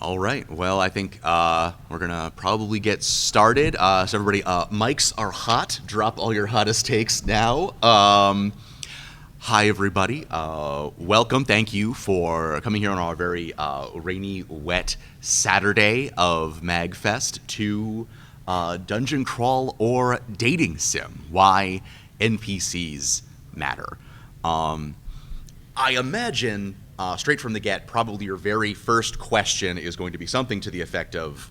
All right. Well, I think we're gonna probably get started. So everybody, mics are hot. Drop all your hottest takes now. Hi, everybody. Welcome. Thank you for coming here on our very rainy, wet Saturday of MAGFest to Dungeon Crawl or Dating Sim. Why NPCs matter. I imagine, straight from the get, probably your very first question is going to be something to the effect of,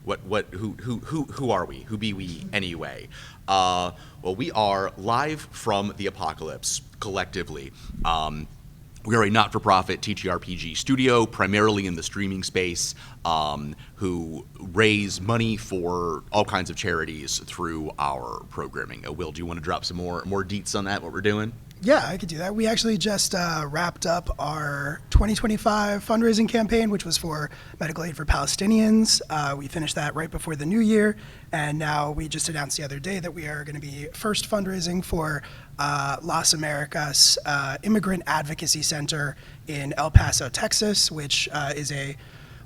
who are we? Who be we anyway? Well, we are live from the apocalypse, collectively. We are a not-for-profit TTRPG studio, primarily in the streaming space, who raise money for all kinds of charities through our programming. Will, do you want to drop some more deets on that, what we're doing? Yeah, I could do that. We actually just wrapped up our 2025 fundraising campaign, which was for medical aid for Palestinians. We finished that right before the new year, and now we just announced the other day that we are going to be first fundraising for Las Americas Immigrant Advocacy Center in El Paso, Texas, which is a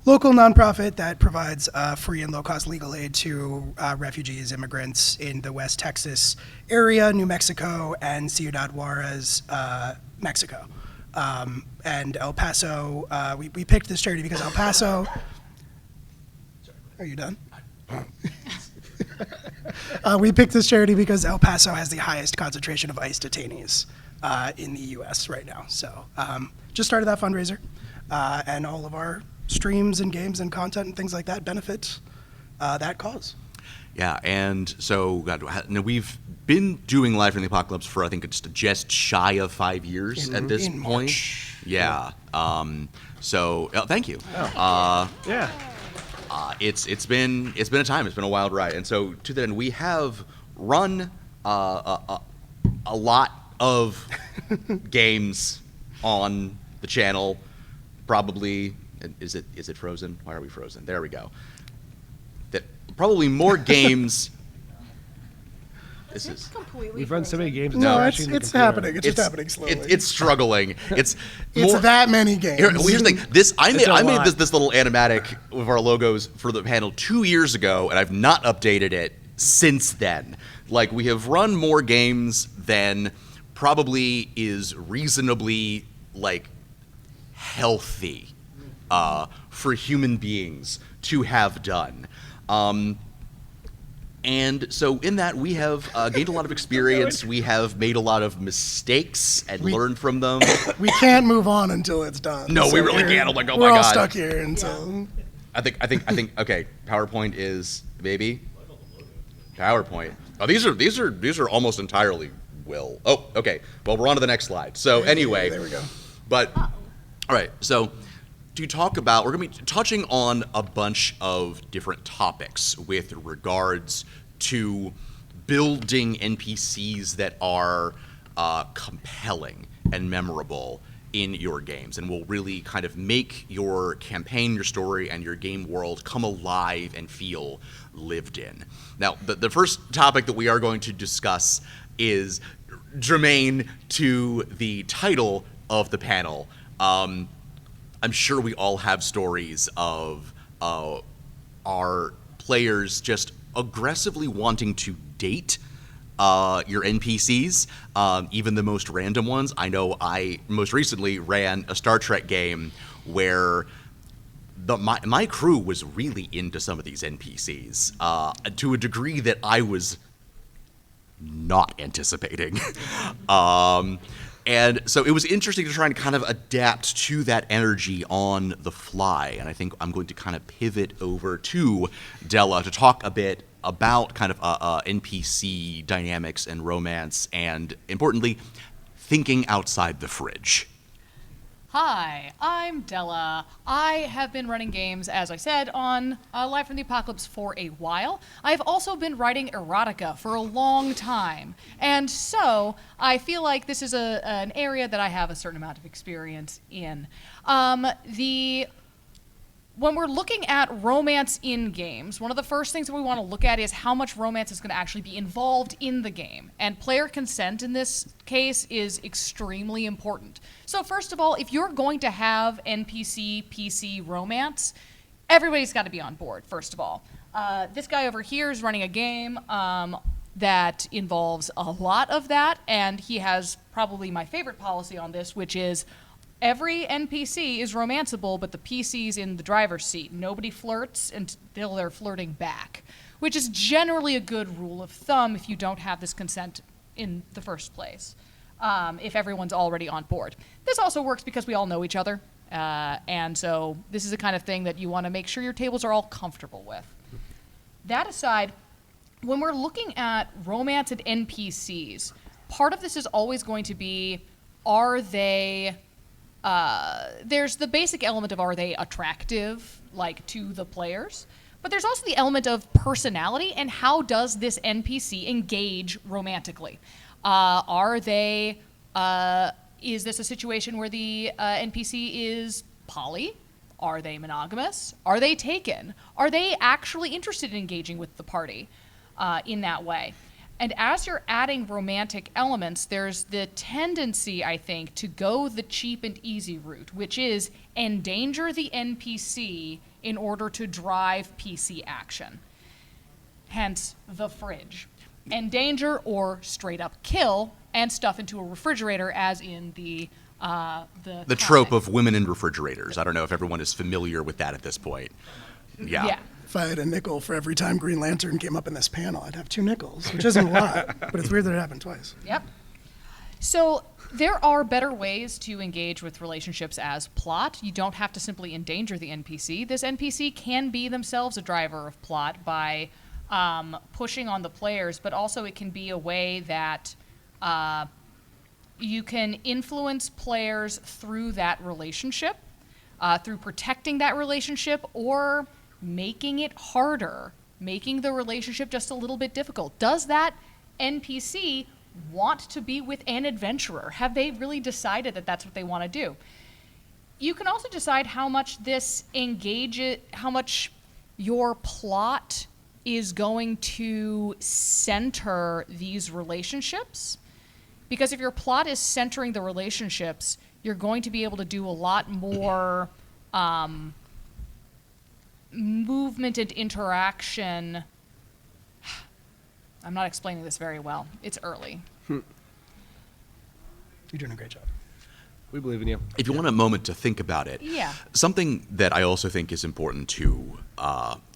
local nonprofit that provides free and low-cost legal aid to refugees, immigrants in the West Texas area, New Mexico, and Ciudad Juarez, Mexico. And El Paso, we picked this charity because El Paso... Are you done? We picked this charity because El Paso has the highest concentration of ICE detainees in the U.S. right now. So just started that fundraiser, and all of our streams and games and content and things like that benefit that cause. Yeah, and so now we've been doing Live from the Apocalypse for I think it's just shy of 5 years at this point. March. Yeah. So thank you. Oh. Yeah. It's been a time. It's been a wild ride, and so to that end, we have run a lot of games on the channel. Probably. Is it frozen? Why are we frozen? There we go. That probably more games. It's completely We've run so many games. No, now, it's happening. It's just happening slowly. It's struggling. It's that many games. Here's the thing. I made lot. this little animatic with our logos for the panel 2 years ago, and I've not updated it since then. Like, we have run more games than probably is reasonably healthy for human beings to have done. And so in that, we have gained a lot of experience. We have made a lot of mistakes and learned from them. We can't move on until it's done. No, we really can't. Oh my We're all God. stuck here until... I think. Okay, PowerPoint is maybe. PowerPoint. Oh, these are almost entirely Will. Oh, okay. Well, we're on to the next slide. So anyway, There we go. But all right. So to talk about, we're going to be touching on a bunch of different topics with regards to building NPCs that are compelling and memorable in your games, and will really kind of make your campaign, your story, and your game world come alive and feel lived in. Now, the first topic that we are going to discuss is germane to the title of the panel. I'm sure we all have stories of our players just aggressively wanting to date your NPCs, even the most random ones. I know I most recently ran a Star Trek game where my crew was really into some of these NPCs to a degree that I was not anticipating. And so it was interesting to try and kind of adapt to that energy on the fly. And I think I'm going to kind of pivot over to Della to talk a bit about kind of NPC dynamics and romance, and importantly, thinking outside the fridge. Hi, I'm Della. I have been running games, as I said, on Live from the Apocalypse for a while. I've also been writing erotica for a long time, and so I feel like this is an area that I have a certain amount of experience in. when we're looking at romance in games, one of the first things that we want to look at is how much romance is going to actually be involved in the game. And player consent in this case is extremely important. So first of all, if you're going to have NPC, PC romance, everybody's got to be on board, first of all. This guy over here is running a game that involves a lot of that, and he has probably my favorite policy on this, which is every NPC is romanceable, but the PC's in the driver's seat. Nobody flirts until they're flirting back, which is generally a good rule of thumb if you don't have this consent in the first place, if everyone's already on board. This also works because we all know each other, and so this is the kind of thing that you want to make sure your tables are all comfortable with. That aside, when we're looking at romance and NPCs, part of this is always going to be, are they... there's the basic element of, are they attractive, like, to the players? But there's also the element of personality and how does this NPC engage romantically? Is this a situation where the NPC is poly? Are they monogamous? Are they taken? Are they actually interested in engaging with the party in that way? And as you're adding romantic elements, there's the tendency, I think, to go the cheap and easy route, which is endanger the NPC in order to drive PC action. Hence, the fridge. Endanger or straight up kill and stuff into a refrigerator, as in the trope of women in refrigerators. I don't know if everyone is familiar with that at this point. Yeah. If I had a nickel for every time Green Lantern came up in this panel, I'd have 2 nickels, which isn't a lot, but it's weird that it happened twice. Yep. So there are better ways to engage with relationships as plot. You don't have to simply endanger the NPC. This NPC can be themselves a driver of plot by pushing on the players, but also it can be a way that you can influence players through that relationship, through protecting that relationship, or making it harder, making the relationship just a little bit difficult. Does that NPC want to be with an adventurer? Have they really decided that that's what they want to do? You can also decide how much how much your plot is going to center these relationships. Because if your plot is centering the relationships, you're going to be able to do a lot more movement and interaction. I'm not explaining this very well. It's early. You're doing a great job. We believe in you. If you want a moment to think about it, something that I also think is important to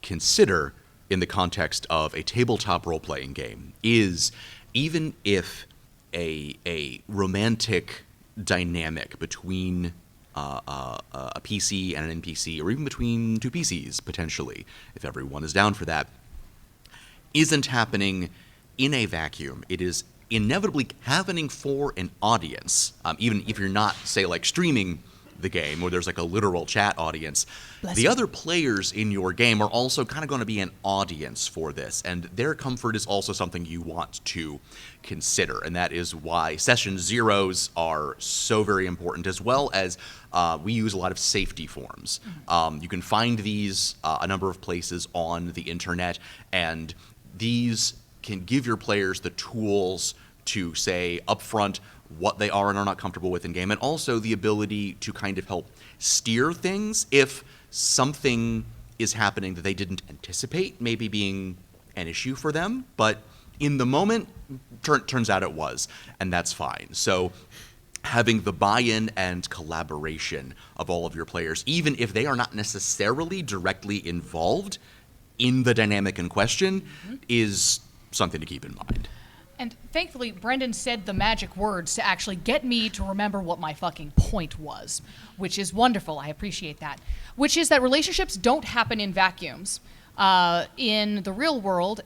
consider in the context of a tabletop role-playing game is, even if a romantic dynamic between a PC and an NPC, or even between 2 PCs, potentially, if everyone is down for that, isn't happening in a vacuum. It is inevitably happening for an audience, even if you're not, say, like streaming the game, where there's like a literal chat audience. The other players in your game are also kind of going to be an audience for this, and their comfort is also something you want to consider, and that is why session zeros are so very important, as well as we use a lot of safety forms. You can find these a number of places on the internet, and these can give your players the tools to say upfront what they are and are not comfortable with in game, and also the ability to kind of help steer things if something is happening that they didn't anticipate maybe being an issue for them, but in the moment turns out it was, and that's fine. So having the buy-in and collaboration of all of your players, even if they are not necessarily directly involved in the dynamic in question, is something to keep in mind. And thankfully, Brendan said the magic words to actually get me to remember what my fucking point was, which is wonderful. I appreciate that. Which is that relationships don't happen in vacuums. In the real world,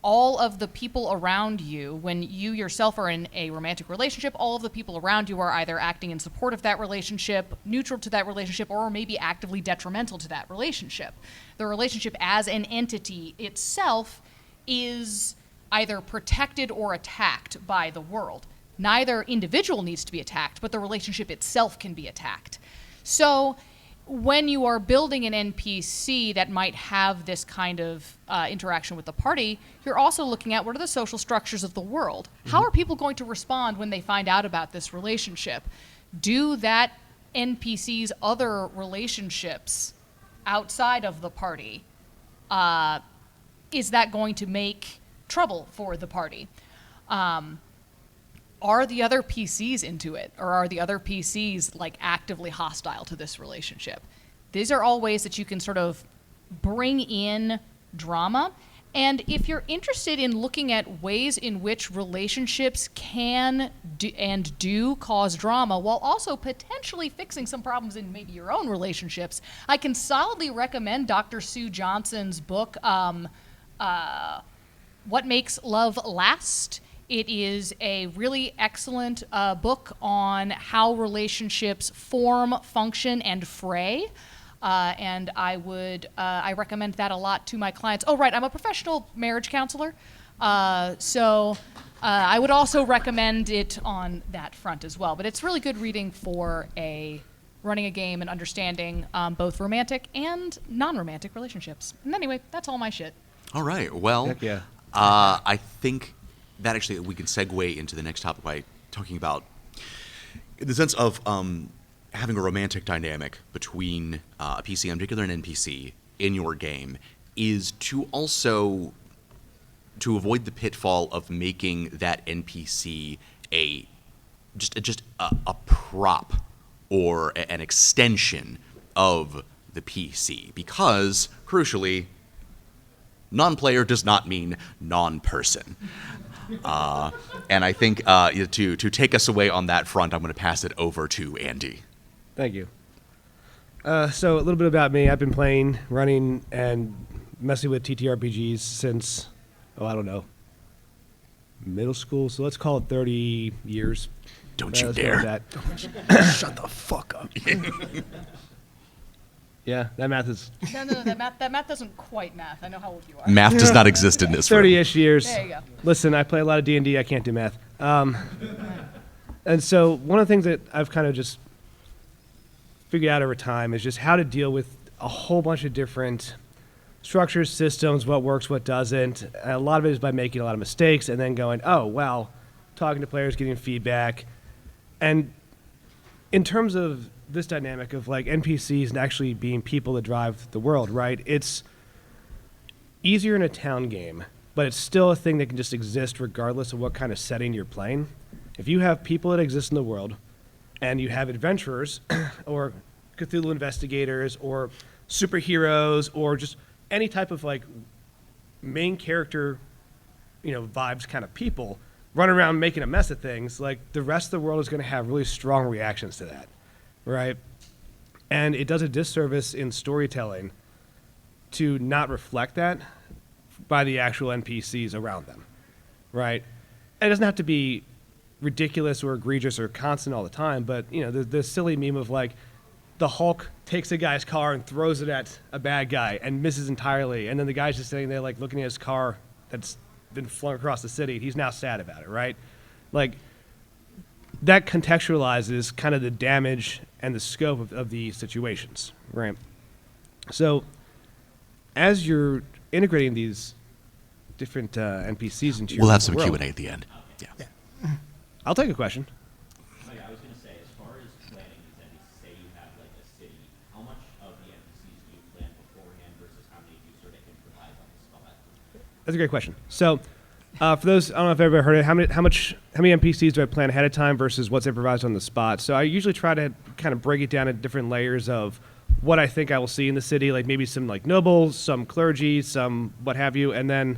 all of the people around you, when you yourself are in a romantic relationship, all of the people around you are either acting in support of that relationship, neutral to that relationship, or maybe actively detrimental to that relationship. The relationship as an entity itself is either protected or attacked by the world. Neither individual needs to be attacked, but the relationship itself can be attacked. So when you are building an NPC that might have this kind of interaction with the party, you're also looking at what are the social structures of the world. How are people going to respond when they find out about this relationship? Do that NPC's other relationships outside of the party, is that going to make trouble for the party? Are the other PCs into it, or are the other PCs like actively hostile to this relationship? These are all ways that you can sort of bring in drama. And if you're interested in looking at ways in which relationships can do cause drama while also potentially fixing some problems in maybe your own relationships, I can solidly recommend Dr. Sue Johnson's book, What Makes Love Last. It is a really excellent book on how relationships form, function, and fray. And I recommend that a lot to my clients. Oh, right, I'm a professional marriage counselor. So I would also recommend it on that front as well. But it's really good reading for running a game and understanding both romantic and non-romantic relationships. And anyway, that's all my shit. All right. Well, Heck yeah. I think that actually we can segue into the next topic by talking about the sense of having a romantic dynamic between a PC, in particular an NPC, in your game, is to also to avoid the pitfall of making that NPC just a prop or an extension of the PC, because crucially, non-player does not mean non-person. And I think to take us away on that front, I'm going to pass it over to Andy. Thank you. So a little bit about me. I've been playing, running, and messing with TTRPGs since, I don't know, middle school. So let's call it 30 years. Don't you Let's go dare. with that. Shut the fuck up. Yeah, that math is No, that math doesn't quite math. I know how old you are. Math does not exist in this room. 30-ish years. There you go. Listen, I play a lot of D&D. I can't do math. And so one of the things that I've kind of just figured out over time is just how to deal with a whole bunch of different structures, systems, what works, what doesn't. And a lot of it is by making a lot of mistakes and then going, oh, well, talking to players, getting feedback. And in terms of this dynamic of like NPCs and actually being people that drive the world, right? It's easier in a town game, but it's still a thing that can just exist regardless of what kind of setting you're playing. If you have people that exist in the world and you have adventurers or Cthulhu investigators or superheroes or just any type of like main character, vibes kind of people running around making a mess of things, like the rest of the world is going to have really strong reactions to that. Right? And it does a disservice in storytelling to not reflect that by the actual NPCs around them. Right? And it doesn't have to be ridiculous or egregious or constant all the time, but, the silly meme of like the Hulk takes a guy's car and throws it at a bad guy and misses entirely, and then the guy's just sitting there like looking at his car that's been flung across the city. He's now sad about it, right? Like, that contextualizes kind of the damage and the scope of the situations, right? So as you're integrating these different NPCs into your We'll have some world, Q&A at the end. Yeah. I'll take a question. Oh, yeah, I was going to say, as far as planning these NPCs, say you have like a city, how much of the NPCs do you plan beforehand versus how many do you sort of improvise on the spot? That's a great question. So for those, I don't know if everybody heard it, how many NPCs do I plan ahead of time versus what's improvised on the spot? So I usually try to kind of break it down into different layers of what I think I will see in the city, like maybe some like nobles, some clergy, some what have you, and then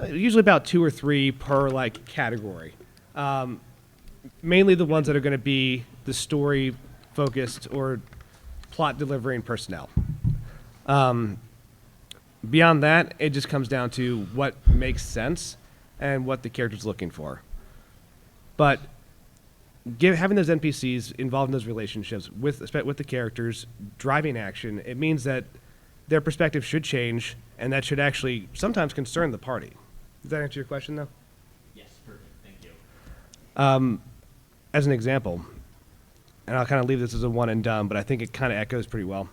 usually about 2 or 3 per like category. Mainly the ones that are going to be the story focused or plot delivering personnel. Beyond that, it just comes down to what makes sense and what the character's looking for. But having those NPCs involved in those relationships with the characters driving action, it means that their perspective should change, and that should actually sometimes concern the party. Does that answer your question, though? Yes, perfect. Thank you. As an example, and I'll kind of leave this as a one and done, but I think it kind of echoes pretty well.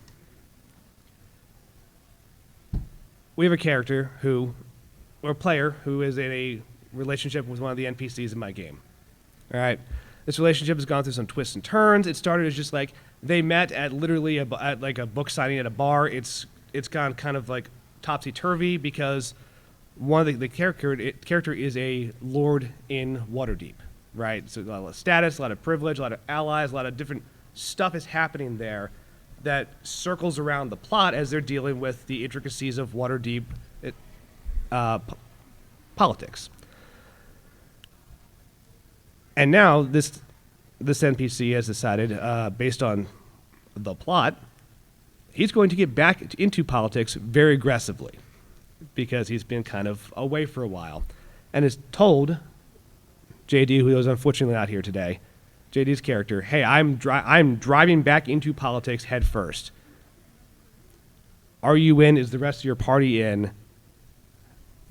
We have a character or a player who is in a relationship with one of the NPCs in my game. All right. This relationship has gone through some twists and turns. It started as just like they met at literally at like a book signing at a bar. It's gone kind of like topsy-turvy because one of the character is a lord in Waterdeep, right? So a lot of status, a lot of privilege, a lot of allies, a lot of different stuff is happening there that circles around the plot as they're dealing with the intricacies of Waterdeep politics. And now this NPC has decided, based on the plot, he's going to get back into politics very aggressively because he's been kind of away for a while, and has told JD, who is unfortunately not here today, JD's character, hey, I'm driving back into politics head first. Are you in? Is the rest of your party in?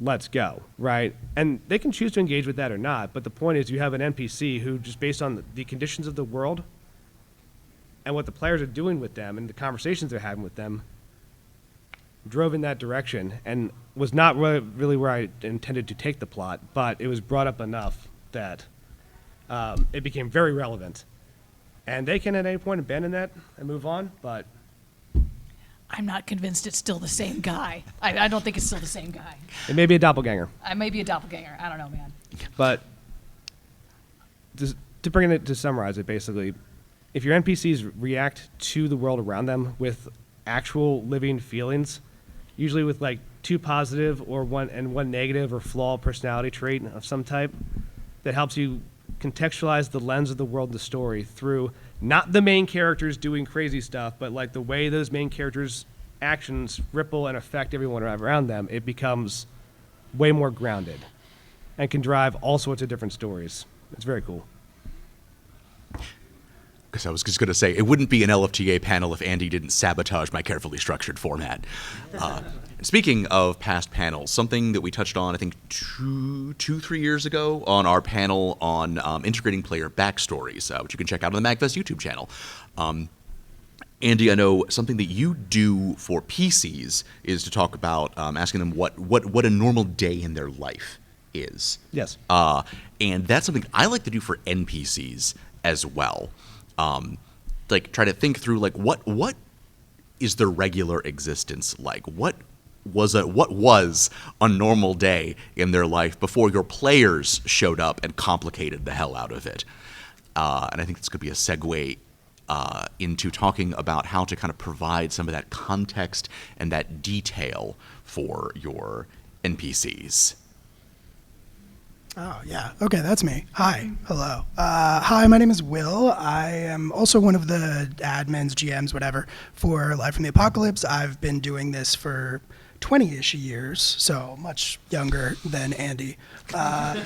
Let's go, right? And they can choose to engage with that or not, but the point is you have an NPC who, just based on the conditions of the world and what the players are doing with them and the conversations they're having with them, drove in that direction and was not really where I intended to take the plot, but it was brought up enough that it became very relevant. And they can at any point abandon that and move on, but I'm not convinced it's still the same guy. I don't think it's still the same guy. it may be a doppelganger. I may be a doppelganger. I don't know, man. But to bring it to summarize it, basically, if your NPCs react to the world around them with actual living feelings, usually with like two positive or one negative or flawed personality trait of some type, that helps you contextualize the lens of the world and the story through not the main characters doing crazy stuff, but like the way those main characters' actions ripple and affect everyone around them, it becomes way more grounded and can drive all sorts of different stories. It's very cool. Because I was just going to say, it wouldn't be an LFTA panel if Andy didn't sabotage my carefully structured format. And speaking of past panels, something that we touched on, I think, 3 years ago on our panel on integrating player backstories, which you can check out on the MAGFest YouTube channel. Andy, I know something that you do for PCs is to talk about asking them what a normal day in their life is. Yes. And that's something I like to do for NPCs as well. Like try to think through like what is their regular existence like? What was a normal day in their life before your players showed up and complicated the hell out of it? And I think this could be a segue into talking about how to kind of provide some of that context and that detail for your NPCs. Oh, yeah. Okay, that's me. Hi. Hello. Hi, my name is Will. I am also one of the admins, GMs, whatever, for Live from the Apocalypse. I've been doing this for 20-ish years, so much younger than Andy. Yeah,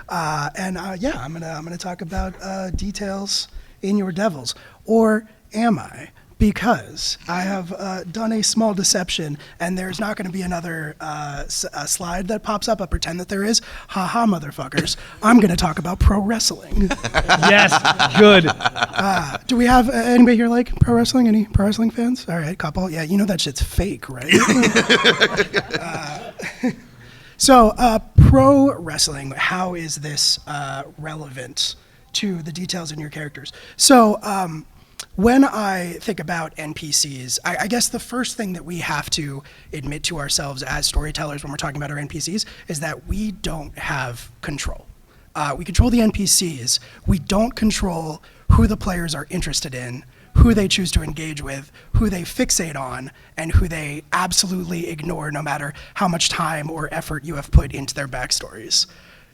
I'm gonna talk about details in your devils. Or am I? Because I have done a small deception, and there's not going to be another slide that pops up. I pretend that there is. Ha-ha, motherfuckers. I'm going to talk about pro wrestling. Yes, good. Do we have anybody here like pro wrestling? Any pro wrestling fans? All right, couple. Yeah, you know that shit's fake, right? So, pro wrestling, how is this relevant to the details in your characters? So, when I think about NPCs, I guess the first thing that we have to admit to ourselves as storytellers when we're talking about our NPCs is that we don't have control. We control the NPCs. We don't control who the players are interested in, who they choose to engage with, who they fixate on, and who they absolutely ignore no matter how much time or effort you have put into their backstories.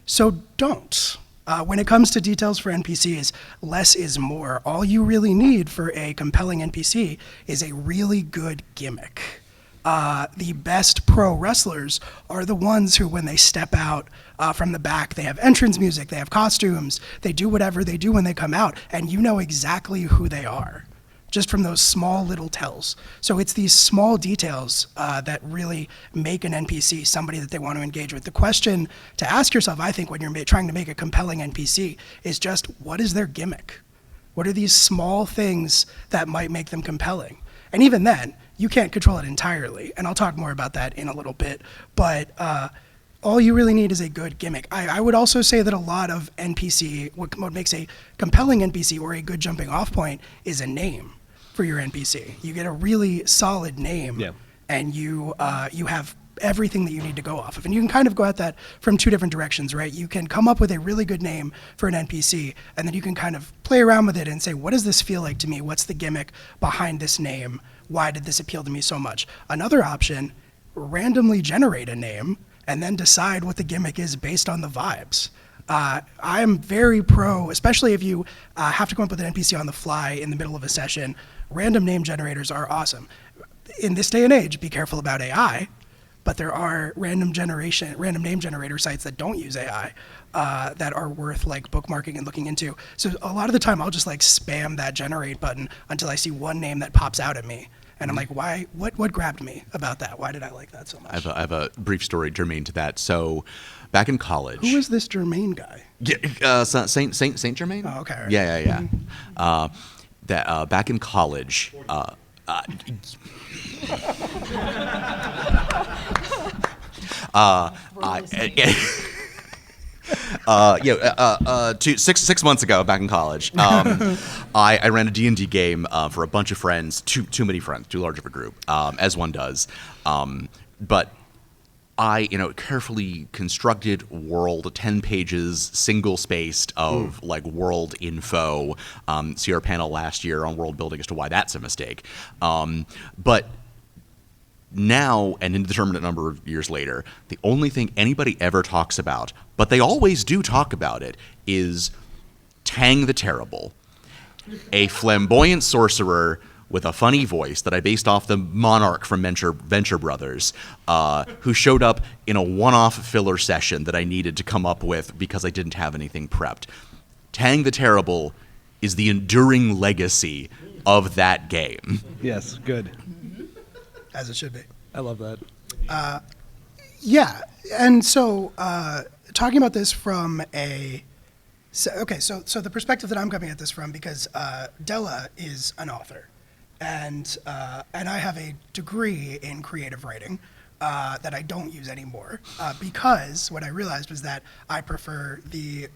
So don't. When it comes to details for NPCs, less is more. All you really need for a compelling NPC is a really good gimmick. The best pro wrestlers are the ones who, when they step out from the back, they have entrance music, they have costumes, they do whatever they do when they come out, and you know exactly who they are. just from those small little tells. So it's these small details that really make an NPC somebody that they want to engage with. The question to ask yourself, I think, when you're trying to make a compelling NPC is just, what is their gimmick? What are these small things that might make them compelling? And even then, you can't control it entirely. And I'll talk more about that in a little bit. But all you really need is a good gimmick. I would also say that a lot of NPC, what makes a compelling NPC or a good jumping off point is a name for your NPC. You get a really solid name, and you have everything that you need to go off of. And you can kind of go at that from two different directions, right? You can come up with a really good name for an NPC, and then you can kind of play around with it and say, what does this feel like to me? What's the gimmick behind this name? Why did this appeal to me so much? Another option, randomly generate a name and then decide what the gimmick is based on the vibes. I'm very pro, especially if you have to come up with an NPC on the fly in the middle of a session. Random name generators are awesome. In this day and age, be careful about AI, but there are random name generator sites that don't use AI that are worth like bookmarking and looking into. So a lot of the time, I'll just like spam that generate button until I see one name that pops out at me. And I'm like, why? What grabbed me about that? Why did I like that so much? I have a brief story germane to that. So, back in college, Who is this Germain guy? Saint Germain. Oh, okay. Right. Yeah. Back in college. Six months ago, back in college, I ran a D&D game for a bunch of friends, too many friends, too large of a group, as one does. But I, carefully constructed world, 10 pages, single-spaced of like world info. See our panel last year on world building as to why that's a mistake. But now, an indeterminate number of years later, the only thing anybody ever talks about, but they always do talk about it, is Tang the Terrible, a flamboyant sorcerer with a funny voice that I based off the Monarch from Venture Brothers, who showed up in a one-off filler session that I needed to come up with because I didn't have anything prepped. Tang the Terrible is the enduring legacy of that game. Yes, good. As it should be. I love that. Yeah, and so talking about this from so the perspective that I'm coming at this from, because Della is an author, and I have a degree in creative writing that I don't use anymore because what I realized was that I prefer the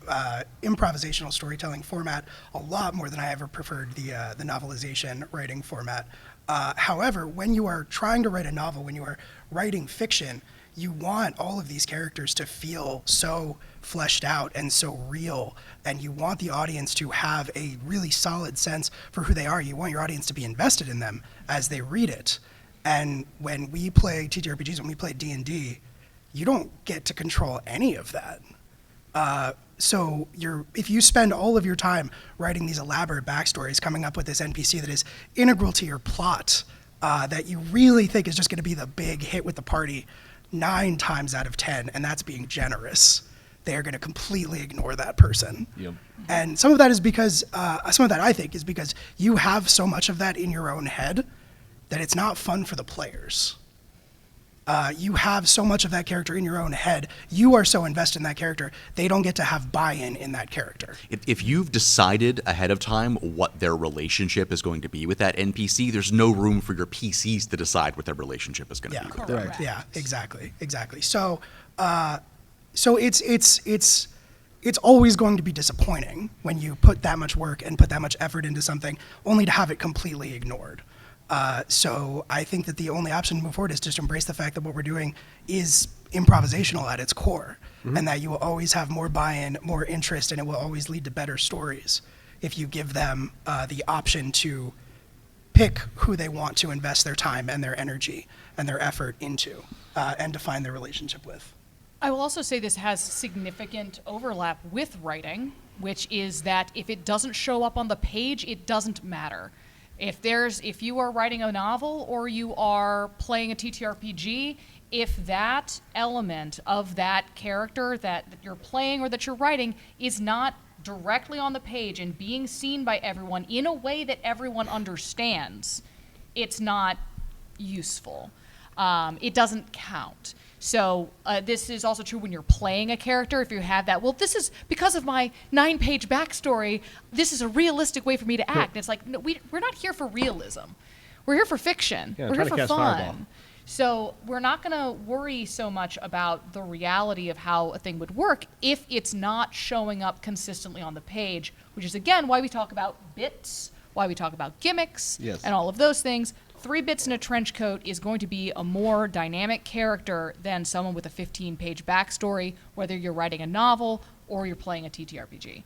improvisational storytelling format a lot more than I ever preferred the novelization writing format. However, when you are trying to write a novel, when you are writing fiction, you want all of these characters to feel so fleshed out and so real, and you want the audience to have a really solid sense for who they are. You want your audience to be invested in them as they read it. And when we play TTRPGs, when we play D&D, you don't get to control any of that. So if you spend all of your time writing these elaborate backstories, coming up with this NPC that is integral to your plot, that you really think is just going to be the big hit with the party, 9 times out of 10, and that's being generous, they are going to completely ignore that person. Yep. And some of that is because, some of that I think is because you have so much of that in your own head that it's not fun for the players. You have so much of that character in your own head. You are so invested in that character, they don't get to have buy-in in that character. If you've decided ahead of time what their relationship is going to be with that NPC, there's no room for your PCs to decide what their relationship is going to be with them. Right. Yeah, exactly. So, it's always going to be disappointing when you put that much work and put that much effort into something only to have it completely ignored. So I think that the only option to move forward is just embrace the fact that what we're doing is improvisational at its core, and that you will always have more buy-in, more interest, and it will always lead to better stories if you give them the option to pick who they want to invest their time and their energy and their effort into and define their relationship with. I will also say this has significant overlap with writing, which is that if it doesn't show up on the page, it doesn't matter. If you are writing a novel or you are playing a TTRPG, if that element of that character that you're playing or that you're writing is not directly on the page and being seen by everyone in a way that everyone understands, it's not useful. It doesn't count. So this is also true when you're playing a character. If you have that, well, this is because of my 9-page backstory, this is a realistic way for me to act. It's like, no, we're not here for realism. We're here for fiction. Yeah, we're here trying to for cast fun. Fireball. So we're not going to worry so much about the reality of how a thing would work if it's not showing up consistently on the page, which is, again, why we talk about bits, why we talk about gimmicks, Yes. and all of those things. 3 bits in a trench coat is going to be a more dynamic character than someone with a 15-page backstory, whether you're writing a novel or you're playing a TTRPG.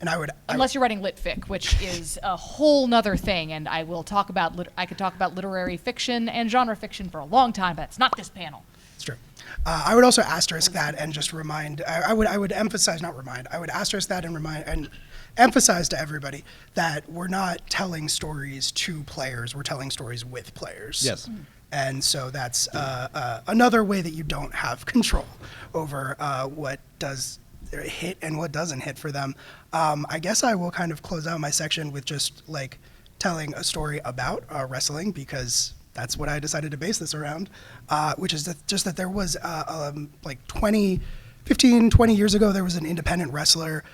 And Unless you're writing litfic, which is a whole nother thing, and I will talk about. I could talk about literary fiction and genre fiction for a long time, but it's not this panel. It's true. I would also asterisk that and just remind. I would emphasize, not remind. I would asterisk that and remind and emphasize to everybody that we're not telling stories to players. We're telling stories with players. Yes. And so that's another way that you don't have control over what does hit and what doesn't hit for them. I guess I will kind of close out my section with just like telling a story about wrestling, because that's what I decided to base this around, which is just that there was like 15, 20 years ago, there was an independent wrestler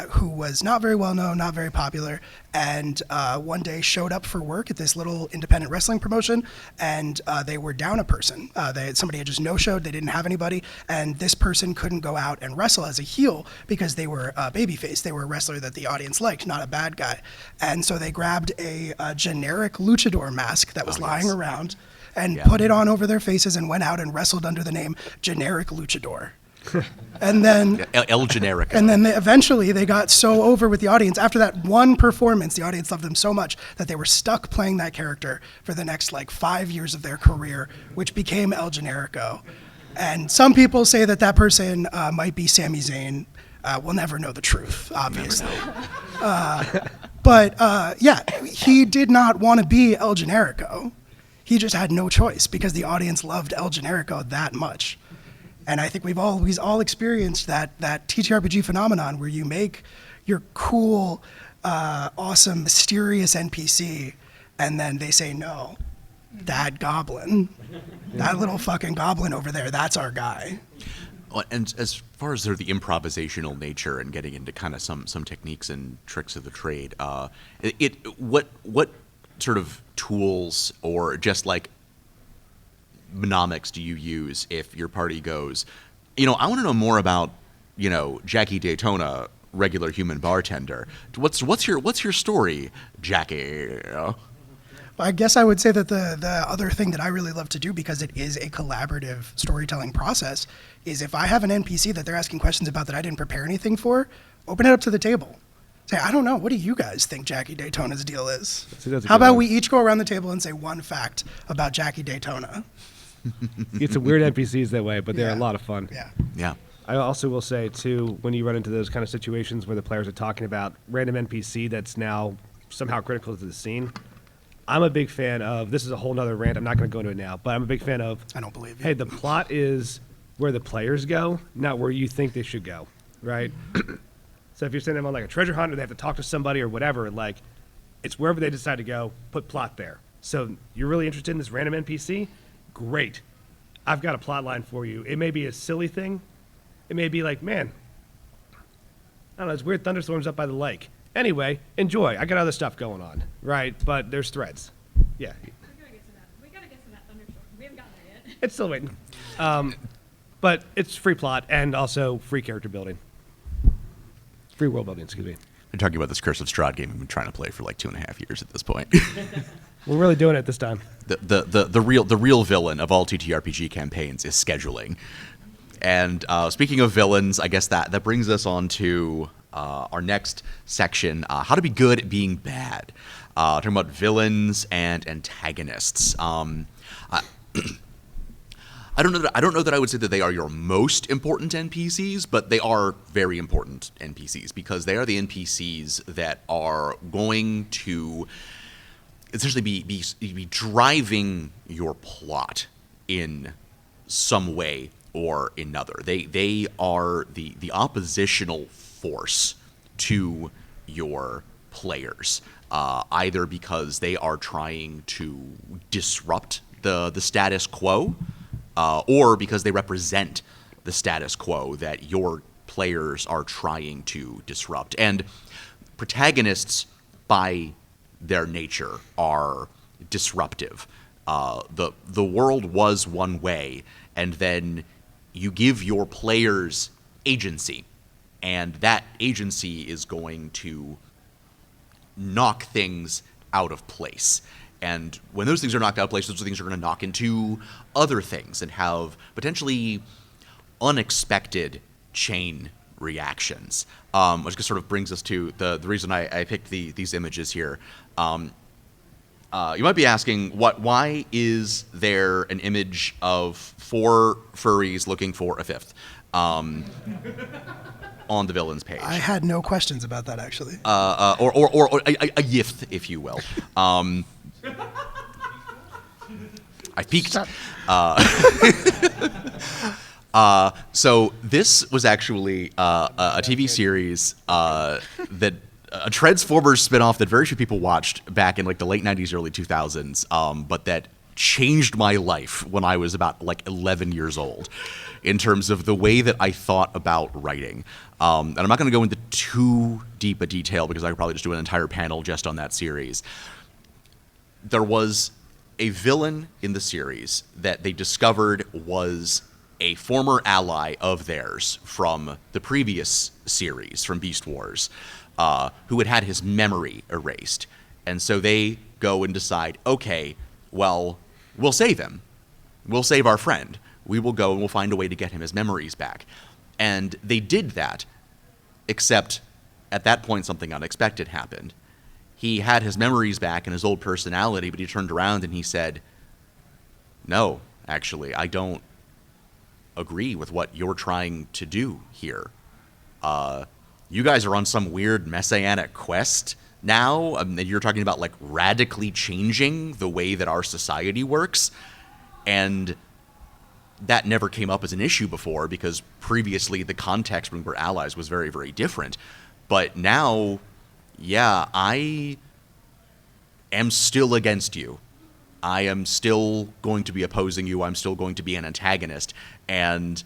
who was not very well known, not very popular, and one day showed up for work at this little independent wrestling promotion, and they were down a person. Somebody had just no-showed, they didn't have anybody, and this person couldn't go out and wrestle as a heel because they were babyface. They were a wrestler that the audience liked, not a bad guy. And so they grabbed a generic luchador mask that was lying around and put it on over their faces and went out and wrestled under the name Generic Luchador. And then El Generico. And then eventually they got so over with the audience. After that one performance, the audience loved them so much that they were stuck playing that character for the next like 5 years of their career, which became El Generico. And some people say that that person might be Sami Zayn. We'll never know the truth, obviously. But yeah, he did not want to be El Generico. He just had no choice because the audience loved El Generico that much. And I think we've all experienced that TTRPG phenomenon where you make your cool, awesome, mysterious NPC, and then they say, no, that goblin, that little fucking goblin over there, that's our guy. And as far as the improvisational nature and getting into kind of some techniques and tricks of the trade, what sort of tools or just like mnemonics do you use if your party goes, I want to know more about, Jackie Daytona, regular human bartender. What's your story, Jackie? I guess I would say that the other thing that I really love to do, because it is a collaborative storytelling process, is if I have an NPC that they're asking questions about that I didn't prepare anything for, open it up to the table. Say, I don't know, what do you guys think Jackie Daytona's deal is? How about we each go around the table and say one fact about Jackie Daytona? It's a weird NPCs that way, but they're a lot of fun. Yeah. I also will say, too, when you run into those kind of situations where the players are talking about random NPC that's now somehow critical to the scene, I'm a big fan of, this is a whole nother rant, I'm not going to go into it now, but I'm a big fan of, I don't believe you. hey, the plot is where the players go, not where you think they should go, right? So if you're sending them on like a treasure hunt or they have to talk to somebody or whatever, like, it's wherever they decide to go, put plot there. So you're really interested in this random NPC? Great. I've got a plot line for you. It may be a silly thing. It may be like, man, I don't know, it's weird thunderstorms up by the lake. Anyway, enjoy. I got other stuff going on, right? But there's threads. Yeah. We gotta get to that thunderstorm. We haven't gotten there yet. It's still waiting. But it's free plot and also free character building. Free world building, excuse me. I'm talking about this Curse of Strahd game I've been trying to play for like 2.5 years at this point. We're really doing it this time. The real villain of all TTRPG campaigns is scheduling. And speaking of villains, I guess that brings us on to our next section, how to be good at being bad. Talking about villains and antagonists. I don't know that I would say that they are your most important NPCs, but they are very important NPCs because they are the NPCs that are going to essentially be driving your plot in some way or another. They are the oppositional force to your players, either because they are trying to disrupt the status quo, or because they represent the status quo that your players are trying to disrupt. And protagonists, by their nature, are disruptive. The world was one way, and then you give your players agency, and that agency is going to knock things out of place. And when those things are knocked out of place, those things are going to knock into other things and have potentially unexpected chain reactions. Which sort of brings us to the reason I picked these images here. You might be asking, why is there an image of 4 furries looking for a 5th on the villain's page? I had no questions about that, actually. Or a yift, if you will. I peeked. So this was actually a TV series that a Transformers spinoff that very few people watched back in like the late 90s, early 2000s, but that changed my life when I was about like 11 years old in terms of the way that I thought about writing. And I'm not going to go into too deep a detail because I could probably just do an entire panel just on that series. There was a villain in the series that they discovered was a former ally of theirs from the previous series, from Beast Wars, who had his memory erased. And so they go and decide, okay, well, we'll save him. We'll save our friend. We will go and we'll find a way to get him his memories back. And they did that, except at that point something unexpected happened. He had his memories back and his old personality, but he turned around and he said, no, actually, I don't agree with what you're trying to do here. You guys are on some weird messianic quest now. You're talking about like radically changing the way that our society works. And that never came up as an issue before because previously the context when we were allies was very, very different. But now, yeah, I am still against you. I am still going to be opposing you. I'm still going to be an antagonist. And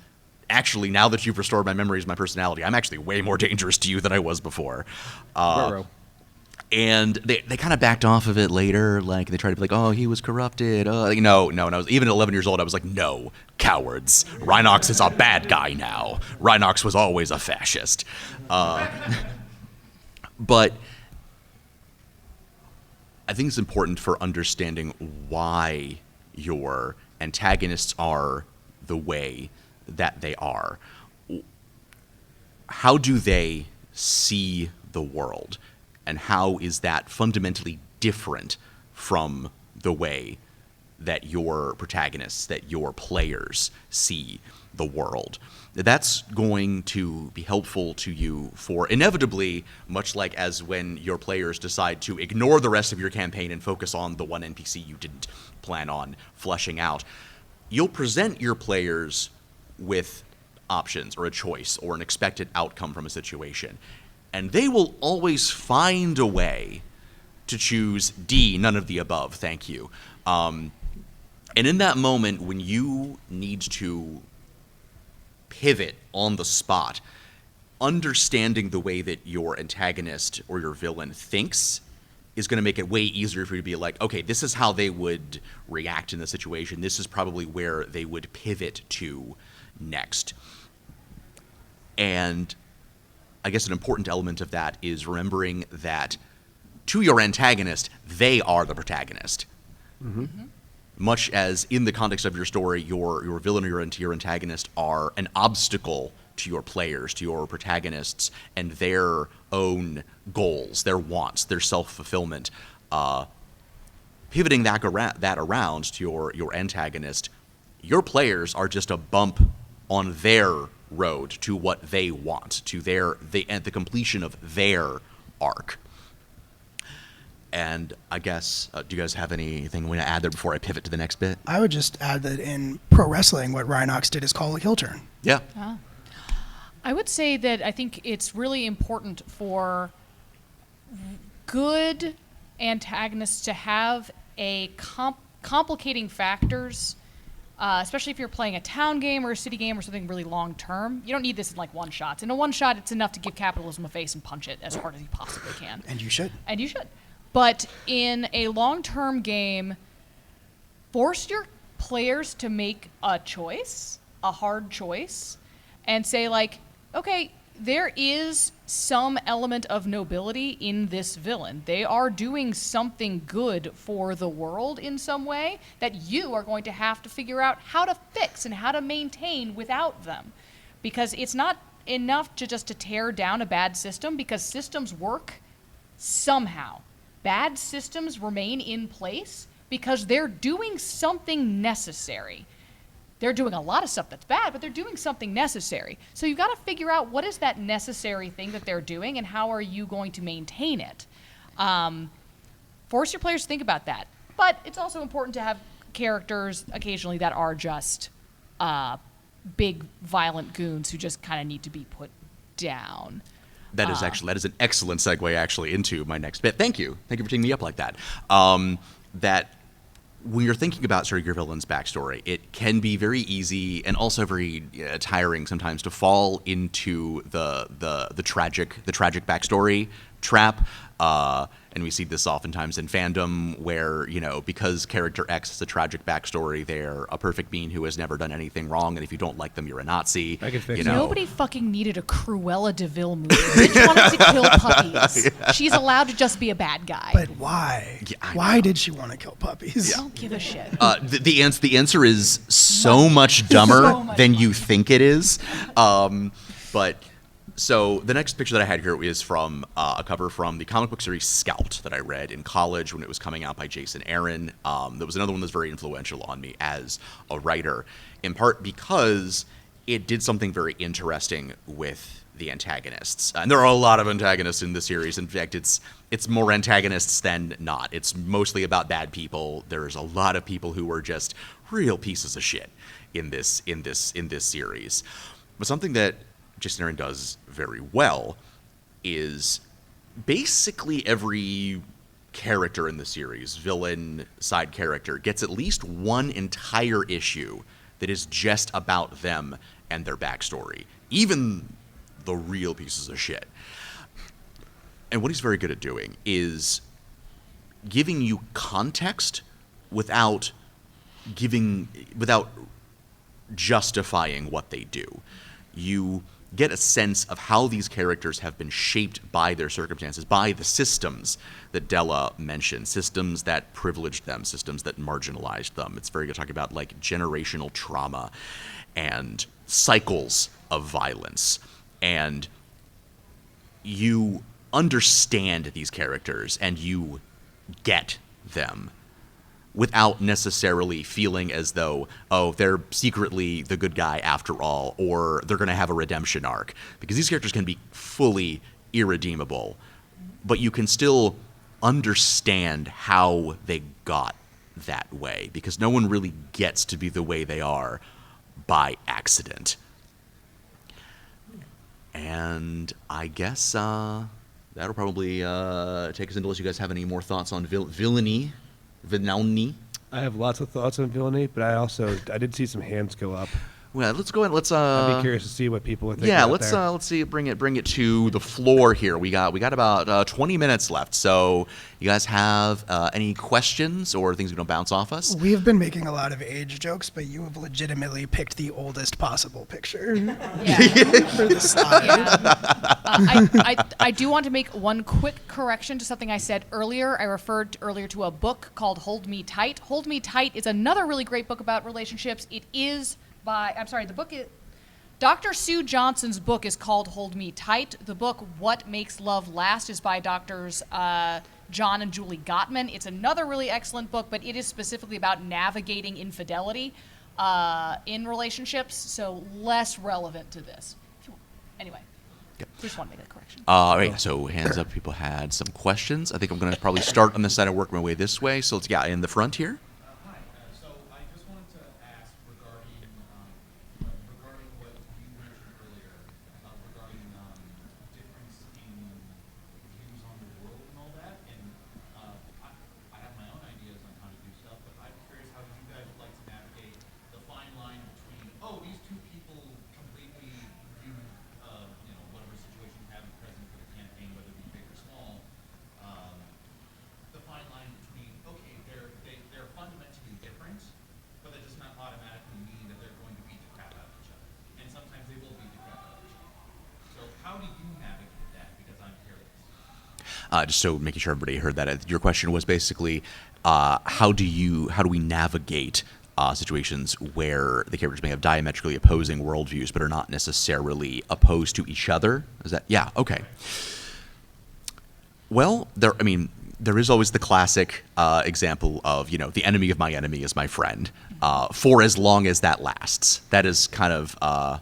actually, now that you've restored my memories, my personality, I'm actually way more dangerous to you than I was before. And they kind of backed off of it later. Like, they tried to be like, oh, he was corrupted. No. And I was, even at 11 years old, I was like, no, cowards. Rhinox is a bad guy now. Rhinox was always a fascist. But I think it's important for understanding why your antagonists are the way that they are. How do they see the world? And how is that fundamentally different from the way that your protagonists, that your players see the world? That's going to be helpful to you for inevitably, much like as when your players decide to ignore the rest of your campaign and focus on the one NPC you didn't plan on fleshing out. You'll present your players with options or a choice or an expected outcome from a situation. And they will always find a way to choose D, none of the above, thank you. And in that moment, when you need to pivot on the spot, understanding the way that your antagonist or your villain thinks is going to make it way easier for you to be like, okay, this is how they would react in the situation. This is probably where they would pivot to next. And I guess an important element of that is remembering that to your antagonist, they are the protagonist. Mm-hmm. Much as in the context of your story, your villain or your antagonist are an obstacle to your players, to your protagonists, and their own goals, their wants, their self-fulfillment. Pivoting that around to your antagonist, your players are just a bump on their road to what they want, to the completion of their arc. And I guess, do you guys have anything you want to add there before I pivot to the next bit? I would just add that in pro wrestling, what Rhinox did is call a heel turn. Yeah. I would say that I think it's really important for good antagonists to have a complicating factors, especially if you're playing a town game or a city game or something really long term. You don't need this in like one shots. In a one shot, it's enough to give capitalism a face and punch it as hard as you possibly can. And you should. And you should. But in a long-term game, force your players to make a choice, a hard choice, and say like, okay, there is some element of nobility in this villain. They are doing something good for the world in some way that you are going to have to figure out how to fix and how to maintain without them. Because it's not enough just to tear down a bad system, because systems work somehow. Bad systems remain in place because they're doing something necessary. They're doing a lot of stuff that's bad, but they're doing something necessary. So you've got to figure out what is that necessary thing that they're doing and how are you going to maintain it. Force your players to think about that. But it's also important to have characters occasionally that are just big, violent goons who just kind of need to be put down. That is an excellent segue actually into my next bit. Thank you for teeing me up like that. That when you're thinking about sort of your villain's backstory, it can be very easy and also very tiring sometimes to fall into the tragic backstory trap. And we see this oftentimes in fandom where, because character X has a tragic backstory, they're a perfect being who has never done anything wrong, and if you don't like them, you're a Nazi. I can fix it. Nobody fucking needed a Cruella de Vil movie. Bitch wanted to kill puppies. She's allowed to just be a bad guy. But why? Yeah, Why did she want to kill puppies? I don't give a shit. The answer is so much dumber than you think it is. So the next picture that I had here is from a cover from the comic book series Scout that I read in college when it was coming out by Jason Aaron. That was another one that's very influential on me as a writer, in part because it did something very interesting with the antagonists. And there are a lot of antagonists in the series. In fact, it's more antagonists than not. It's mostly about bad people. There's a lot of people who are just real pieces of shit in this series. But something that Jason Aaron does very well is basically every character in the series, villain, side character, gets at least one entire issue that is just about them and their backstory, even the real pieces of shit. And what he's very good at doing is giving you context without justifying what they do. You get a sense of how these characters have been shaped by their circumstances, by the systems that Della mentioned, systems that privileged them, systems that marginalized them. It's very good talking about like generational trauma and cycles of violence. And you understand these characters and you get them without necessarily feeling as though, oh, they're secretly the good guy after all, or they're going to have a redemption arc. Because these characters can be fully irredeemable, but you can still understand how they got that way, because no one really gets to be the way they are by accident. And I guess that'll probably take us unless you guys have any more thoughts on villainy. I have lots of thoughts on villainy, but I did see some hands go up. Well, let's go ahead. I'd be curious to see what people are thinking. Yeah, let's see. Bring it to the floor here. We got about 20 minutes left. So, you guys have any questions or things you want to bounce off us? We have been making a lot of age jokes, but you have legitimately picked the oldest possible picture for the slide. Yeah. I do want to make one quick correction to something I said earlier. I referred earlier to a book called Hold Me Tight. Hold Me Tight is another really great book about relationships. It is the book is Dr. Sue Johnson's book is called Hold Me Tight. The book What Makes Love Last is by Drs. John and Julie Gottman. It's another really excellent book, but it is specifically about navigating infidelity in relationships, so less relevant to this. Anyway, just want to make that correction. All right, so hands up. People had some questions. I think I'm going to probably start on this side and work my way this way. So let's in the front here. Hi. So I just wanted to ask regarding what you mentioned earlier about just so making sure everybody heard that. Your question was basically, how do we navigate situations where the characters may have diametrically opposing worldviews but are not necessarily opposed to each other? Is that, yeah, okay. Well, there is always the classic example of, the enemy of my enemy is my friend, for as long as that lasts. That is kind of,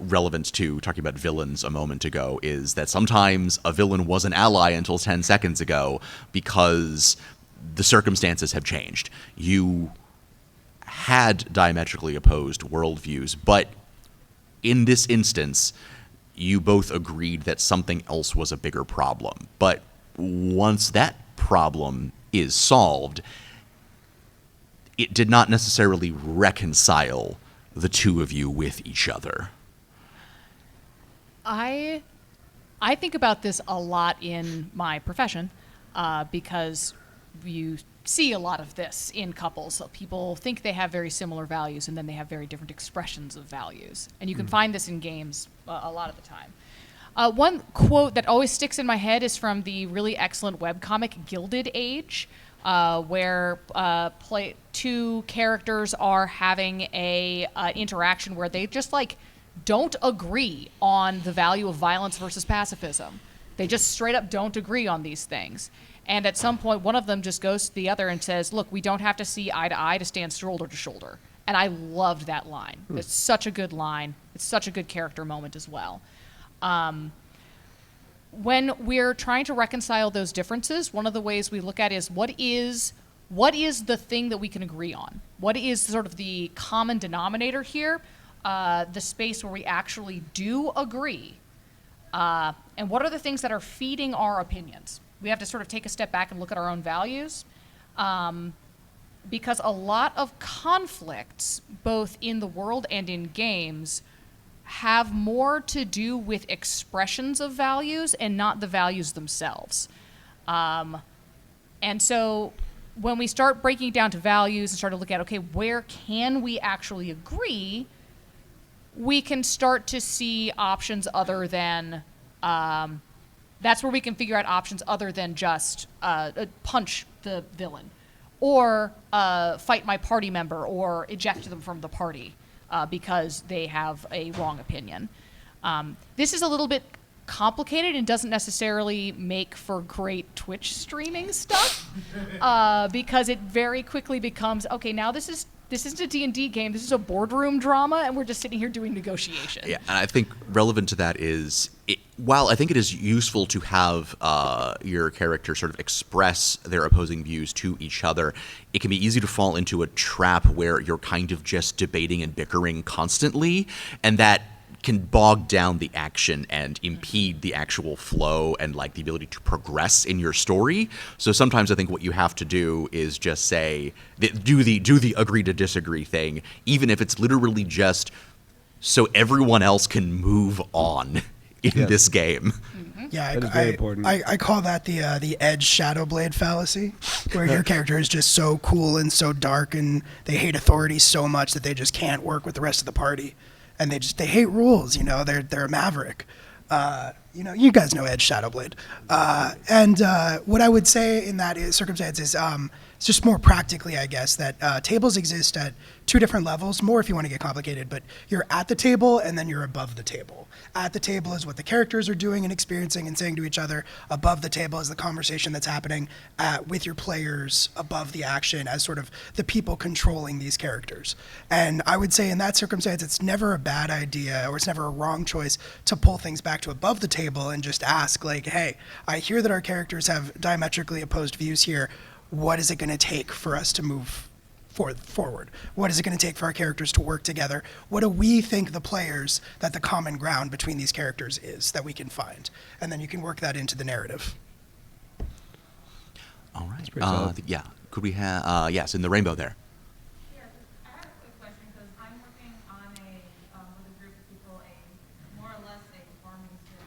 relevant to talking about villains a moment ago, is that sometimes a villain was an ally until 10 seconds ago because the circumstances have changed. You had diametrically opposed worldviews, but in this instance, you both agreed that something else was a bigger problem. But once that problem is solved, it did not necessarily reconcile the two of you with each other. I think about this a lot in my profession because you see a lot of this in couples. So people think they have very similar values, and then they have very different expressions of values. And you can find this in games a lot of the time. One quote that always sticks in my head is from the really excellent webcomic Gilded Age, where two characters are having a interaction where they just don't agree on the value of violence versus pacifism. They just straight up don't agree on these things. And at some point, one of them just goes to the other and says, look, we don't have to see eye to eye to stand shoulder to shoulder. And I loved that line. It's such a good line. It's such a good character moment as well. When we're trying to reconcile those differences, one of the ways we look at is what is the thing that we can agree on? What is sort of the common denominator here? The space where we actually do agree. And what are the things that are feeding our opinions? We have to sort of take a step back and look at our own values. Because a lot of conflicts, both in the world and in games, have more to do with expressions of values and not the values themselves. And so when we start breaking it down to values and start to look at, okay, where can we actually agree, we can start to see options other than, that's where we can figure out options other than just punch the villain or fight my party member or eject them from the party because they have a wrong opinion. This is a little bit complicated and doesn't necessarily make for great Twitch streaming stuff because it very quickly becomes, okay, now this isn't a D&D game, this is a boardroom drama, and we're just sitting here doing negotiation. Yeah, and I think relevant to that is, while I think it is useful to have your character sort of express their opposing views to each other, it can be easy to fall into a trap where you're kind of just debating and bickering constantly, and that can bog down the action and impede the actual flow and the ability to progress in your story. So sometimes I think what you have to do is just say, do the agree to disagree thing, even if it's literally just so everyone else can move on in this game. Yeah, That is very important. I call that the Edge Shadowblade fallacy, where your character is just so cool and so dark, and they hate authority so much that they just can't work with the rest of the party. And they hate rules, they're a maverick. You guys know Edge Shadowblade. And what I would say in that circumstance is it's just more practically, I guess, that tables exist at two different levels, more if you want to get complicated, but you're at the table and then you're above the table. At the table is what the characters are doing and experiencing and saying to each other. Above the table is the conversation that's happening with your players above the action as sort of the people controlling these characters. And I would say in that circumstance, it's never a bad idea or it's never a wrong choice to pull things back to above the table and just ask, hey, I hear that our characters have diametrically opposed views here. What is it going to take for us to move forward? What is it going to take for our characters to work together? What do we think the players that the common ground between these characters is that we can find? And then you can work that into the narrative. All right. Yeah. Could we have, yes, in the rainbow there. Yeah, I have a quick question because I'm working on with a group of people, more or less a farming sim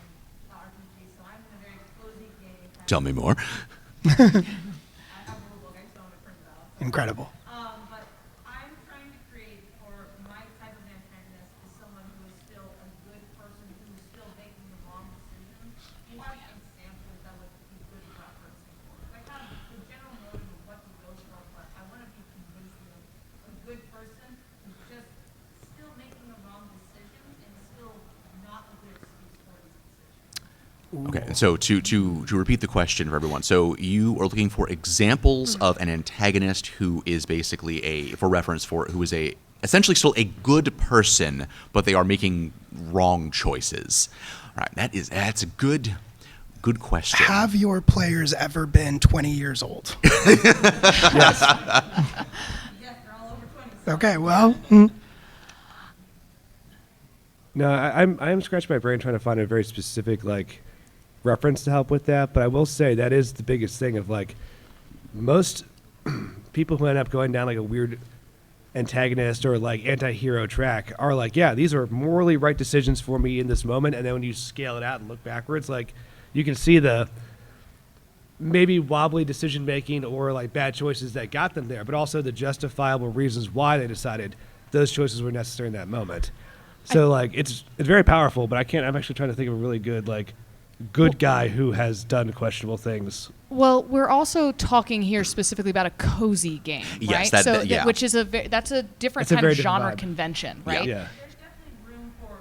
RPG. So I'm in a very cozy game. Tell me more. I have a rule book. I just don't want to print it out. Incredible. But I'm trying to create, for my type of antagonist, is someone who is still a good person who is still making the wrong decisions. Do you have examples that would be good Okay, and so to repeat the question for everyone, so you are looking for examples of an antagonist who is basically who is essentially still a good person, but they are making wrong choices. All right, that's a good question. Have your players ever been 20 years old? Yes. Yes, they're all over 20. So Okay, well, No, I'm scratching my brain trying to find a very specific reference to help with that. But I will say that is the biggest thing of most people who end up going down a weird antagonist or anti-hero track are yeah, these are morally right decisions for me in this moment. And then when you scale it out and look backwards, you can see the maybe wobbly decision making or bad choices that got them there, but also the justifiable reasons why they decided those choices were necessary in that moment. So it's very powerful, but I'm actually trying to think of a really good good guy who has done questionable things. Well, we're also talking here specifically about a cozy game, Yes, right? yeah. Which is that's a different It's a kind very of different genre vibe. convention, right? Yeah. there's definitely room for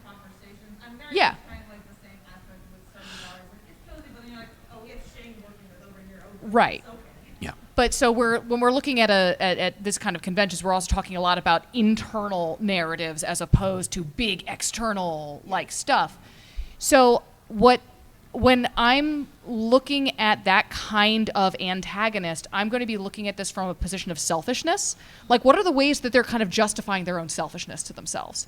conversations. I'm very Yeah. kind of the same aspect with certain bars. It's cozy, but then you're oh, we have Shane working with over here. Oh, Right. It's okay. Yeah. But so when we're looking at this kind of conventions, we're also talking a lot about internal narratives as opposed to big external stuff. So when I'm looking at that kind of antagonist, I'm going to be looking at this from a position of selfishness. What are the ways that they're kind of justifying their own selfishness to themselves?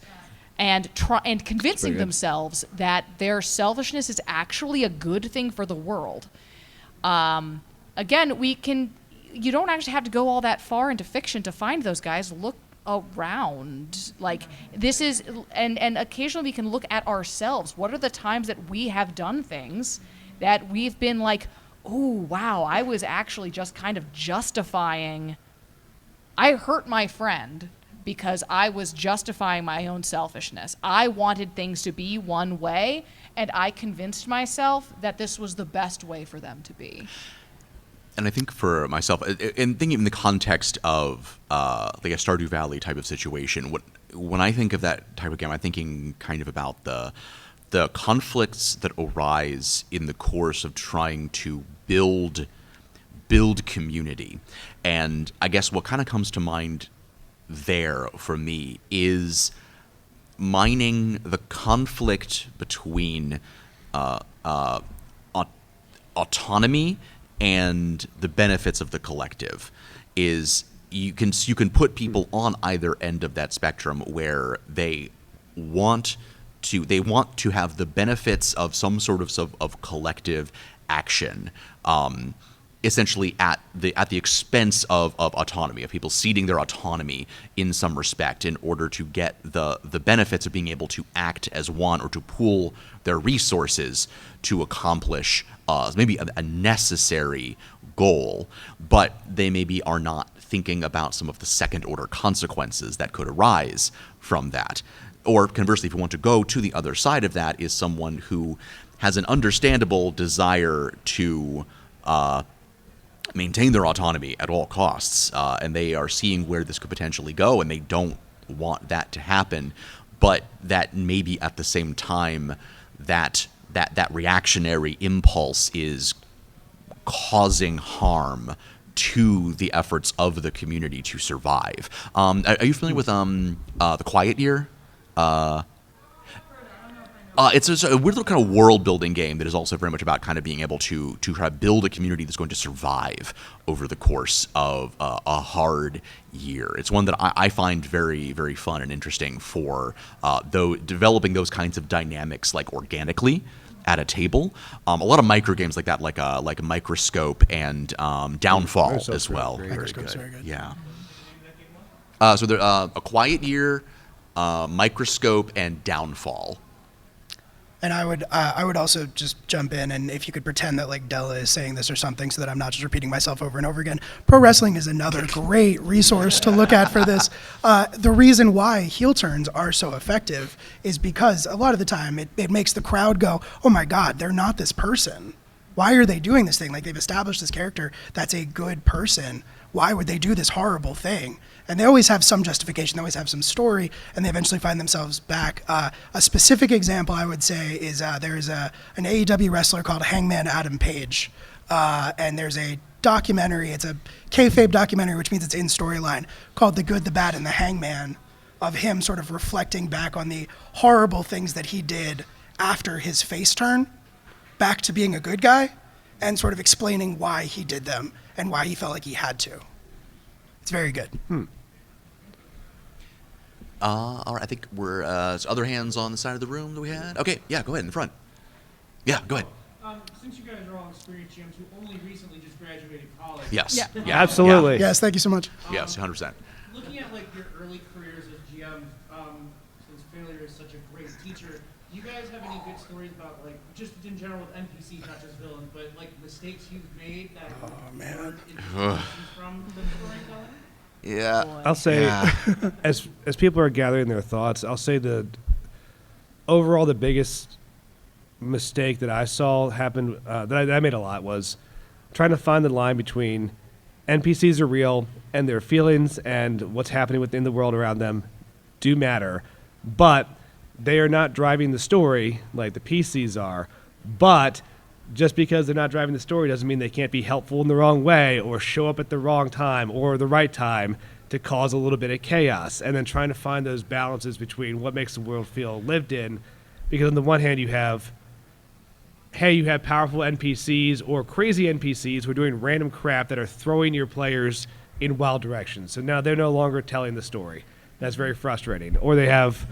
And convincing good. themselves that their selfishness is actually a good thing for the world. Again, you don't actually have to go all that far into fiction to find those guys. Look around. This is, and occasionally we can look at ourselves. What are the times that we have done things that we've been oh, wow, I was actually just kind of justifying, I hurt my friend because I was justifying my own selfishness. I wanted things to be one way, and I convinced myself that this was the best way for them to be. And I think for myself, and thinking in the context of a Stardew Valley type of situation, when I think of that type of game, I'm thinking kind of about the conflicts that arise in the course of trying to build community. And I guess what kind of comes to mind there for me is mining the conflict between autonomy and the benefits of the collective. Is you can put people on either end of that spectrum where they want to have the benefits of some sort of collective action, essentially at the expense of autonomy, of people ceding their autonomy in some respect in order to get the benefits of being able to act as one or to pool their resources to accomplish maybe a necessary goal, but they maybe are not thinking about some of the second order consequences that could arise from that. Or conversely, if you want to go to the other side of that, is someone who has an understandable desire to maintain their autonomy at all costs, and they are seeing where this could potentially go, and they don't want that to happen, but that maybe at the same time that reactionary impulse is causing harm to the efforts of the community to survive. Are you familiar with The Quiet Year? It's a weird little kind of world-building game that is also very much about kind of being able to try to build a community that's going to survive over the course of a hard year. It's one that I find very, very fun and interesting for though developing those kinds of dynamics organically at a table. A lot of micro games like that, like a Microscope and Downfall Microscope's as well. great. Microscope's very good. Yeah. So there, A Quiet Year, Microscope, and Downfall. And I would also just jump in, and if you could pretend that Della is saying this or something so that I'm not just repeating myself over and over again. Pro wrestling is another great resource to look at for this. The reason why heel turns are so effective is because a lot of the time it makes the crowd go, oh my God, they're not this person. Why are they doing this thing? They've established this character that's a good person. why would they do this horrible thing? And they always have some justification, they always have some story, and they eventually find themselves back. A specific example I would say is there's an AEW wrestler called Hangman Adam Page, and there's a documentary, it's a kayfabe documentary, which means it's in storyline, called The Good, the Bad, and the Hangman, of him sort of reflecting back on the horrible things that he did after his face turn back to being a good guy, and sort of explaining why he did them and why he felt like he had to. It's very good. All right, I think we're other hands on the side of the room that we had. Okay, yeah, go ahead in the front. Yeah, go ahead. Since you guys are all experienced GMs who only recently just graduated college. Yes. Yeah. Yeah. Absolutely. Yes, thank you so much. Yeah. Yes, 100%. Looking at like your early careers as GMs, since failure is such a great teacher, do you guys have any good stories about like just in general with NPCs, not just villains, but like mistakes you've made that you learned from the storytelling? Yeah. I'll say, as people are gathering their thoughts, I'll say the overall the biggest mistake that I saw happen that I made a lot was trying to find the line between NPCs are real and their feelings and what's happening within the world around them do matter, but they are not driving the story like the PCs are. But just because they're not driving the story doesn't mean they can't be helpful in the wrong way or show up at the wrong time or the right time to cause a little bit of chaos. And then trying to find those balances between what makes the world feel lived in. Because on the one hand, you have powerful NPCs or crazy NPCs who are doing random crap that are throwing your players in wild directions. So now they're no longer telling the story. That's very frustrating. Or they have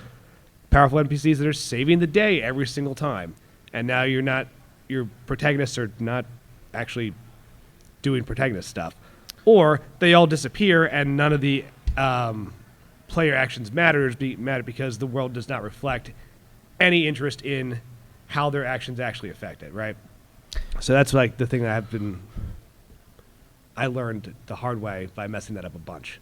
powerful NPCs that are saving the day every single time. And now your protagonists are not actually doing protagonist stuff. Or they all disappear and none of the player actions matter because the world does not reflect any interest in how their actions actually affect it, right? So that's like the thing that I learned the hard way by messing that up a bunch.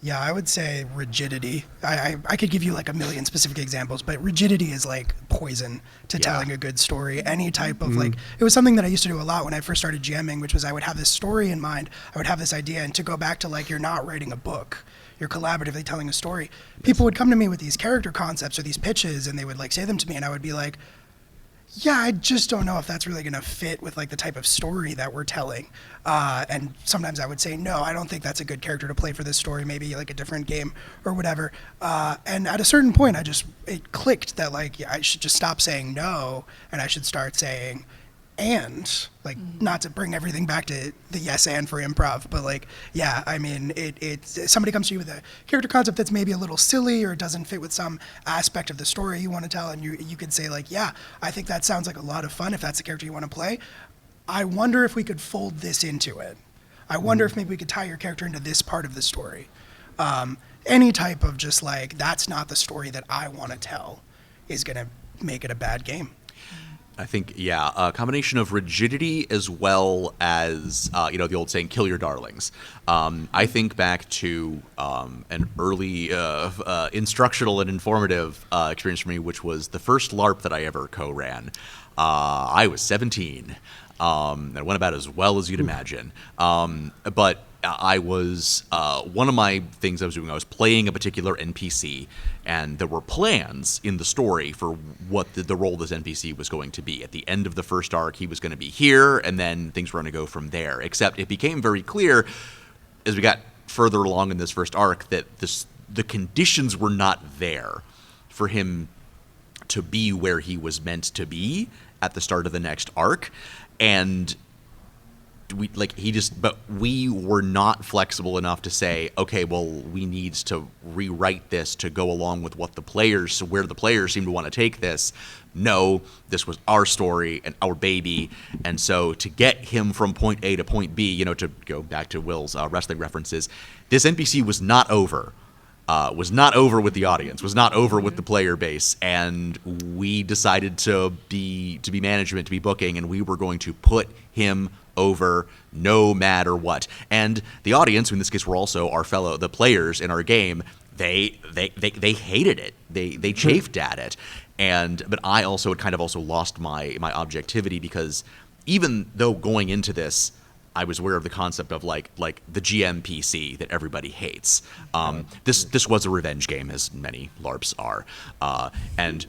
Yeah, I would say rigidity. I could give you like a million specific examples, but rigidity is like poison to telling a good story. Any type of like, it was something that I used to do a lot when I first started GMing, which was I would have this story in mind, I would have this idea, and to go back to like, you're not writing a book, you're collaboratively telling a story. People would come to me with these character concepts or these pitches, and they would like say them to me, and I would be like, yeah, I just don't know if that's really going to fit with like the type of story that we're telling. And sometimes I would say, no, I don't think that's a good character to play for this story, maybe like a different game or whatever. And at a certain point, it clicked that like, yeah, I should just stop saying no, and I should start saying and, like, not to bring everything back to the yes and for improv, but like, yeah, I mean, it's somebody comes to you with a character concept that's maybe a little silly or doesn't fit with some aspect of the story you want to tell, and you could say like, yeah, I think that sounds like a lot of fun if that's the character you want to play. I wonder if we could fold this into it. I wonder if maybe we could tie your character into this part of the story. Any type of just like, that's not the story that I want to tell is going to make it a bad game. I think, yeah, a combination of rigidity as well as, the old saying, kill your darlings. I think back to an early instructional and informative experience for me, which was the first LARP that I ever co-ran. I was 17. And it went about as well as you'd imagine. But I was, one of my things I was doing, I was playing a particular NPC, and there were plans in the story for what the role this NPC was going to be. At the end of the first arc, he was going to be here, and then things were going to go from there. Except it became very clear, as we got further along in this first arc, that the conditions were not there for him to be where he was meant to be at the start of the next arc. And we were not flexible enough to say, okay, well, we need to rewrite this to go along with where the players seem to want to take this. No, this was our story and our baby. And so to get him from point A to point B, to go back to Will's wrestling references, this NPC was not over. Was not over with the audience, was not over with the player base, and we decided to be management, to be booking, and we were going to put him over no matter what. And the audience, in this case were also the players in our game, they hated it. They chafed at it. But I also had kind of also lost my objectivity, because even though going into this, I was aware of the concept of like the GMPC that everybody hates. This was a revenge game, as many LARPs are, and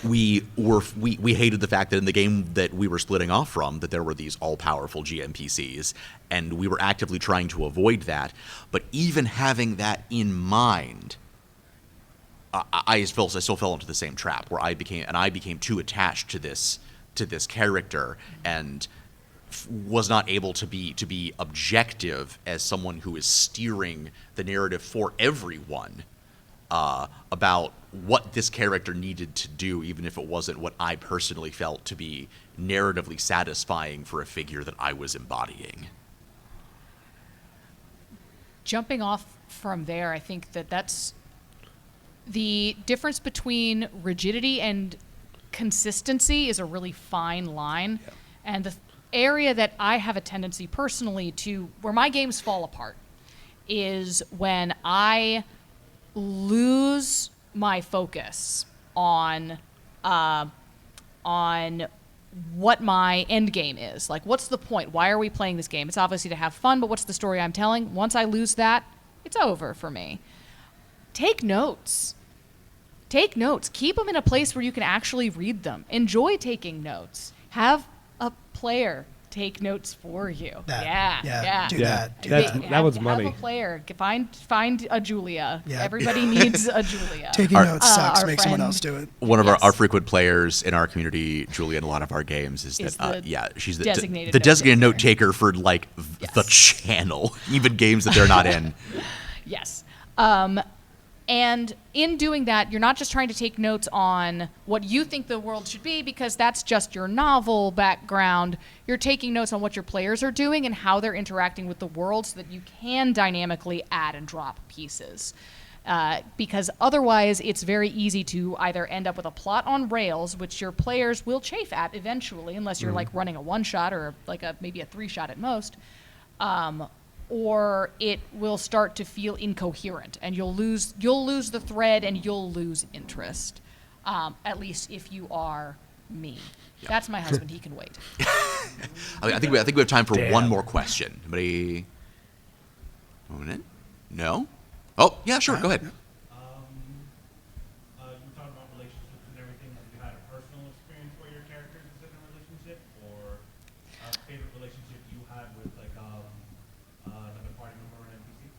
we hated the fact that in the game that we were splitting off from, that there were these all-powerful GMPCs, and we were actively trying to avoid that. But even having that in mind, I still fell into the same trap where I became too attached to this character and was not able to be objective as someone who is steering the narrative for everyone about what this character needed to do, even if it wasn't what I personally felt to be narratively satisfying for a figure that I was embodying. Jumping off from there, I think that's the difference between rigidity and consistency is a really fine line. Yeah. And the area that I have a tendency personally to, where my games fall apart, is when I lose my focus on what my end game is. Like, what's the point? Why are we playing this game? It's obviously to have fun, but what's the story I'm telling? Once I lose that, it's over for me. Take notes. Take notes. Keep them in a place where you can actually read them. Enjoy taking notes. Have a player take notes for you. Do that. That was money. Have a player. Find a Julia. Yeah. Everybody needs a Julia. Taking notes sucks. Make someone else do it. One of our frequent players in our community, Julia, in a lot of our games, is that she's the designated note taker for like the channel, even games that they're not in. Yes. And in doing that, you're not just trying to take notes on what you think the world should be, because that's just your novel background. You're taking notes on what your players are doing and how they're interacting with the world so that you can dynamically add and drop pieces. Because otherwise, it's very easy to either end up with a plot on rails, which your players will chafe at eventually, unless you're like running a one-shot or like maybe a three-shot at most. Or it will start to feel incoherent, and you'll lose the thread, and you'll lose interest. At least if you are me. Yep. That's my husband. He can wait. I think we have time for one more question. Anybody? No? Oh, yeah, sure. Go ahead. You talked about relationships and everything. Have you had a personal experience where your character is in a relationship, or a favorite relationship you had with like another party member or an NPC?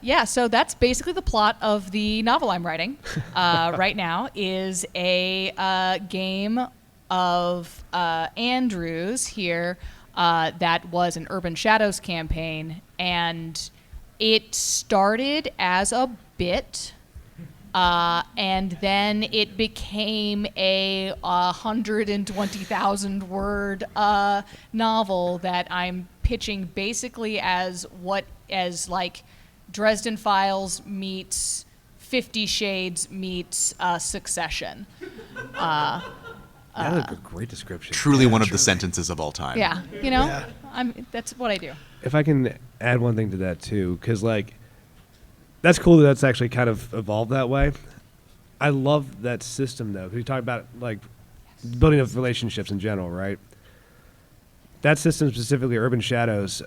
Yeah, so that's basically the plot of the novel I'm writing right now, is a game of Andrew's here that was an Urban Shadows campaign, and it started as a bit, and then it became a 120,000 word novel that I'm pitching basically as like Dresden Files meets 50 Shades meets Succession. That's a great description. Truly one of the sentences of all time. Yeah, that's what I do. If I can add one thing to that too, because like that's cool that that's actually kind of evolved that way. I love that system though, because we talk about like building of relationships in general, right? That system specifically, Urban Shadows.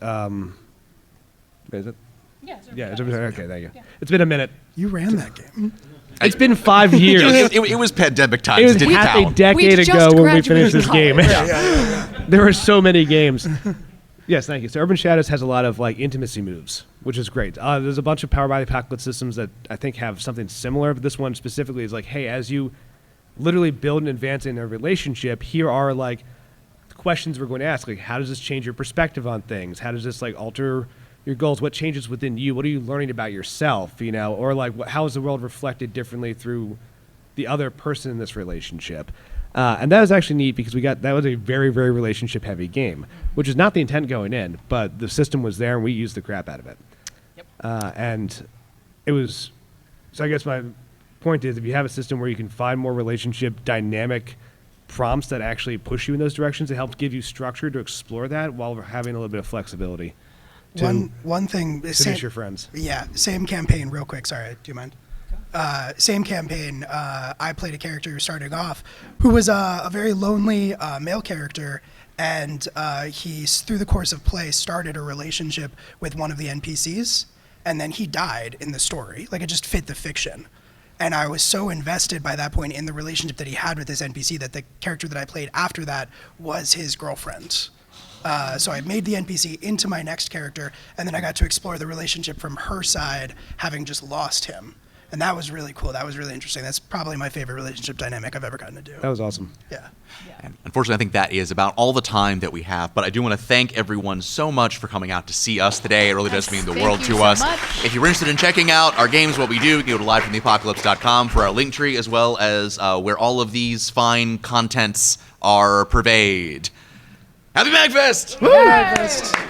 Is it? Yeah. Okay, thank you. Yeah. It's been a minute. You ran that game. It's been 5 years. It was pandemic times. It was didn't half count. a decade ago when we finished this game. Yeah. There were so many games. Yes, thank you. So Urban Shadows has a lot of like intimacy moves, which is great. There's a bunch of Powered by the Apocalypse systems that I think have something similar, but this one specifically is like, hey, as you literally build and advance in a relationship, here are like questions we're going to ask. Like, how does this change your perspective on things? How does this like alter your goals? What changes within you? What are you learning about yourself? Or like, how is the world reflected differently through the other person in this relationship? And that was actually neat because that was a very, very relationship heavy game, which is not the intent going in, but the system was there and we used the crap out of it. Yep. And it was, so I guess my point is, if you have a system where you can find more relationship dynamic prompts that actually push you in those directions, it helps give you structure to explore that while having a little bit of flexibility. One thing. Finish your friends. Yeah, same campaign, real quick. Sorry, do you mind? Same campaign. I played a character starting off who was a very lonely male character, and he, through the course of play, started a relationship with one of the NPCs, and then he died in the story. Like, it just fit the fiction. And I was so invested by that point in the relationship that he had with this NPC that the character that I played after that was his girlfriend. So I made the NPC into my next character, and then I got to explore the relationship from her side, having just lost him. And that was really cool. That was really interesting. That's probably my favorite relationship dynamic I've ever gotten to do. That was awesome. Yeah. And unfortunately, I think that is about all the time that we have. But I do want to thank everyone so much for coming out to see us today. It really does mean the Thank world you to so us. much. If you're interested in checking out our games, what we do, you can go to livefromtheapocalypse.com for our link tree, as well as where all of these fine contents are purveyed. Happy MAGFest! Woo!